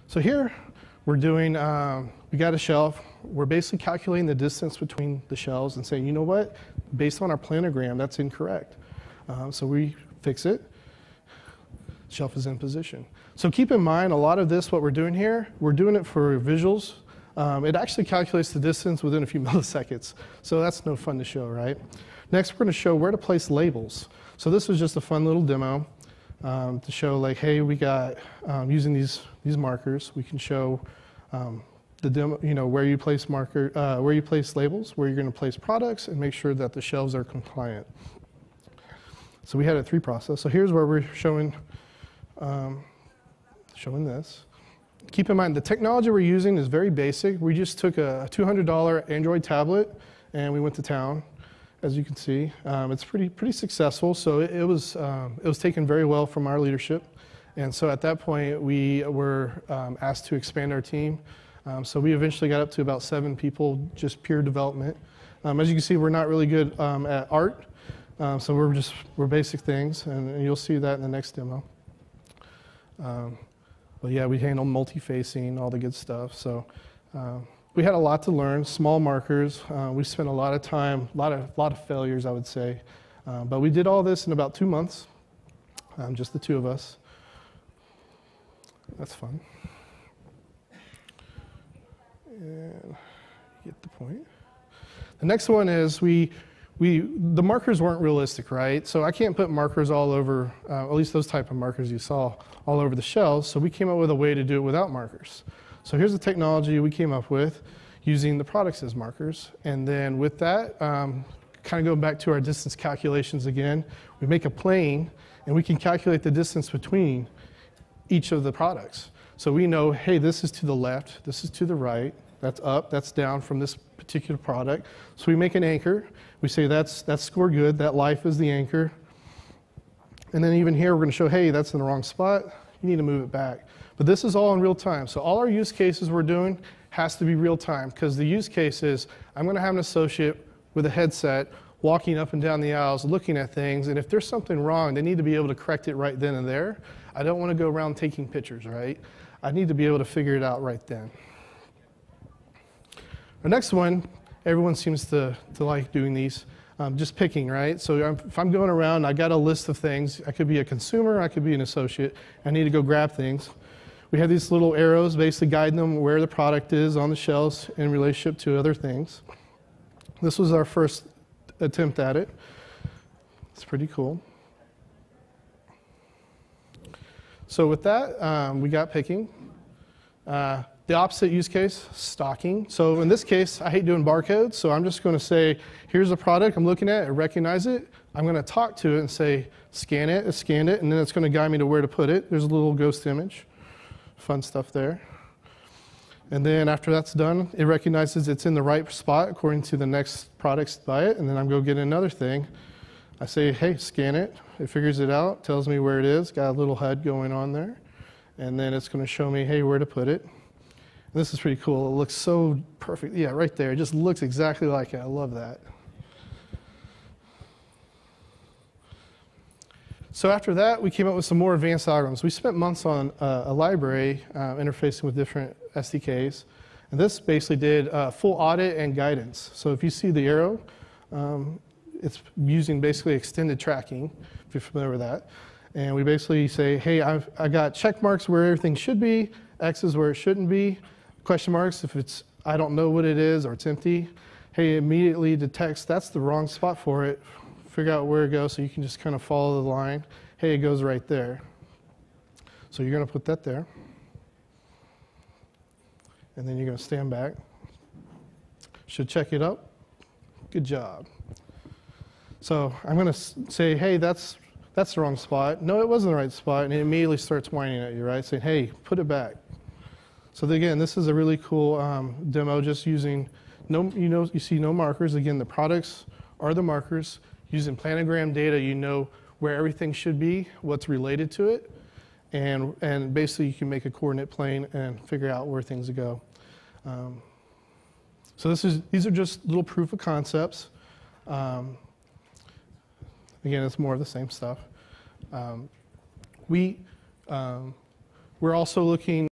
So here we're doing, we got a shelf. We're basically calculating the distance between the shelves and saying, you know what, based on our planogram, that's incorrect. So we fix it. Shelf is in position. So keep in mind, a lot of this, what we're doing here, we're doing it for visuals. It actually calculates the distance within a few milliseconds. So that's no fun to show, right? Next, we're going to show where to place labels. So this was just a fun little demo to show, like, hey, we got, using these markers, we can show the demo, you know, where you place where you place labels, where you're going to place products, and make sure that the shelves are compliant. So we had a 3 process. So here's where we're showing this. Keep in mind, the technology we're using is very basic. We just took a $200 Android tablet and we went to town, as you can see. It's pretty successful. So it was taken very well from our leadership. And so at that point, we were asked to expand our team. So we eventually got up to about 7 people, just pure development. As you can see, we're not really good at art. So we're basic things, and you'll see that in the next demo. But yeah, we handle multi-facing, all the good stuff. So we had a lot to learn, small markers. We spent a lot of time, a lot of failures, I would say. But we did all this in about 2 months, just the 2 of us. That's fun. And get the point. The next one is the markers weren't realistic, right? So I can't put markers all over, at least those type of markers you saw, all over the shelves. So we came up with a way to do it without markers. So here's the technology we came up with using the products as markers. And then with that, kind of going back to our distance calculations again, we make a plane and we can calculate the distance between each of the products. So we know, hey, this is to the left, this is to the right, that's up, that's down from this particular product. So we make an anchor. We say that's score good, that life is the anchor. And then even here, we're going to show, hey, that's in the wrong spot. You need to move it back. But this is all in real time. So all our use cases we're doing has to be real time, because the use case is I'm going to have an associate with a headset walking up and down the aisles looking at things, and if there's something wrong, they need to be able to correct it right then and there. I don't want to go around taking pictures, right? I need to be able to figure it out right then. The next one, everyone seems to like doing these, just picking, right? So if I'm going around, I got a list of things. I could be a consumer, I could be an associate. I need to go grab things. We have these little arrows basically guiding them where the product is on the shelves in relationship to other things. This was our first attempt at it. It's pretty cool. So with that, we got picking. The opposite use case, stocking. So in this case, I hate doing barcodes, so I'm just going to say, here's a product I'm looking at, I recognize it. I'm going to talk to it and say, scan it, scanned it, and then it's going to guide me to where to put it. There's a little ghost image. Fun stuff there. And then after that's done, it recognizes it's in the right spot according to the next products by it, and then I'm going to get another thing. I say, hey, scan it. It figures it out, tells me where it is, got a little HUD going on there. And then it's going to show me, hey, where to put it. And this is pretty cool. It looks so perfect. Yeah, right there. It just looks exactly like it. I love that. So after that, we came up with some more advanced algorithms. We spent months on a library interfacing with different SDKs. And this basically did full audit and guidance. So if you see the arrow, it's using basically extended tracking, if you're familiar with that. And we basically say, hey, I got check marks where everything should be, X's where it shouldn't be, question marks if it's, I don't know what it is or it's empty. Hey, it immediately detects that's the wrong spot for it, figure out where it goes so you can just kind of follow the line. Hey, it goes right there. So you're going to put that there. And then you're going to stand back. Should check it up. Good job. So I'm going to say, hey, that's the wrong spot. No, it wasn't the right spot. And it immediately starts whining at you, right? Saying, hey, put it back. So again, this is a really cool demo just using, you see no markers. Again, the products are the markers. Using planogram data, you know where everything should be, what's related to it. And basically you can make a coordinate plane and figure out where things go. So these are just little proof of concepts. Again, it's more of the same stuff. We're also looking